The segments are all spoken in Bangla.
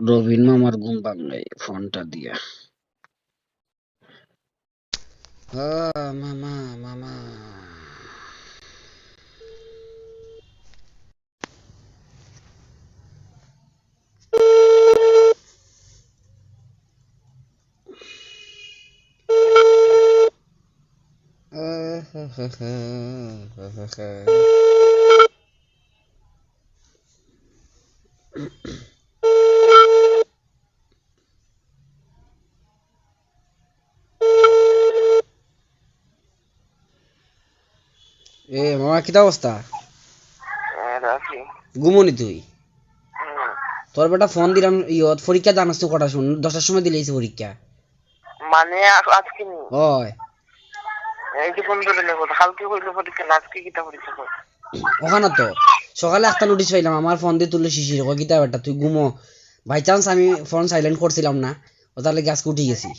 রবিন মামার ঘুম ভাঙলে ফোনটা দিয়া। মামা মামা এ মামা কিতা অবস্থা? ঘুমনি তুই? তোর বেটা ফোন দিলাম ইয়ত পরীক্ষা জানাস তো কটা শুন 10টার সময় দিলেইছে পরীক্ষা। মানে আজকে নি ওই এই যে 15 দিনের কথা কালকে হইলো পরীক্ষা না আজকে কিটা পরীক্ষা কর ওখানে তো সকালে একটা নোটিশ পাইলাম আমার ফোন দিয়ে তুললে শিশির কয় কিতা বেটা তুই ঘুমো। বাই চান্স আমি ফোন সাইলেন্ট করছিলাম না, ও তাহলে গ্যাস উঠে গেছি।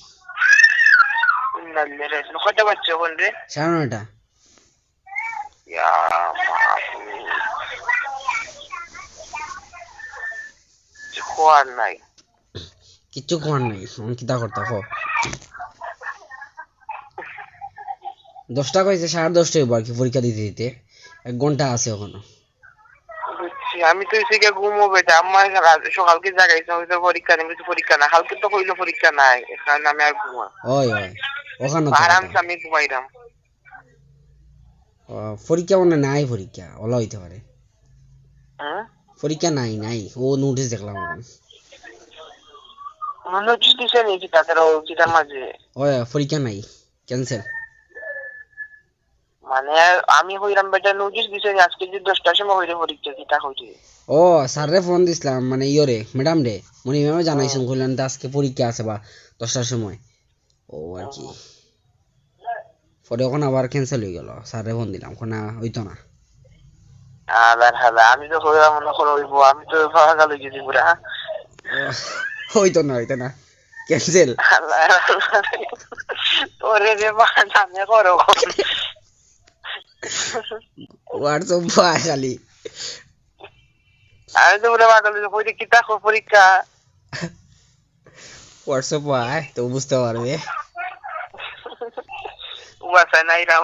নালে রে কয়টা বাচ্চা কোন রে 9:30। ইয়া খোয়ার নাই কিচ্ছু কোয়ার নাই, আমি কিতা করতা কো। 10টা কইছে 10:30 হইব আর কি পরীক্ষা দিতে দিতে 1 ঘন্টা আছে এখনো। বুঝছি আমি তো এসে গিয়ে ঘুমো বেটা আমার সকালকে জাগাইছে হয়তো পরীক্ষা নেই কিছু পরীক্ষা না কালকে তো হইলো পরীক্ষা নাই এখানে আমি আর ঘুমা ওই ওখানে তো আরামসে আমি ঘুমাইলাম। পরীক্ষা মনে নাই, পরীক্ষা ওলা হইতে পারে। হ্যাঁ পরীক্ষা নাই ও নোটিশ দেখলাম এখন। নোটিশ দিছে নাকি তাদের ওইটার মাঝে? ওই পরীক্ষা নাই, ক্যান্সেল। মানে আমি হইলাম বেটা নোটিশ দিছে আজকে যে 10টার সময় হইলো পরীক্ষা কিটা হইছে। ও স্যাররে ফোন দিছিলাম মানে ইয়রে ম্যাডাম রে মনি ম্যামে জানাইছেন কইলেন আজকে পরীক্ষা আছে বা 10টার সময় ও আর কি। পরে ওখানে আবার ক্যান্সেল হয়ে গেল, স্যাররে ফোন দিলাম কোনা হইতো না। আবার হালা আমি তো হইলাম মনে করো হইবো আমি তো পাগল হয়ে গেছি পুরা। হইতো না ক্যান্সেল। তোরে যে বানানে করো হোয়াটসঅ্যাপ পায় খালি। আমি তো পুরা পাগল হয়ে হইতে কিতা পরীক্ষা হোয়াটসঅ্যাপ পায় তো বুঝতে পারবে। বাসায় নাই রাম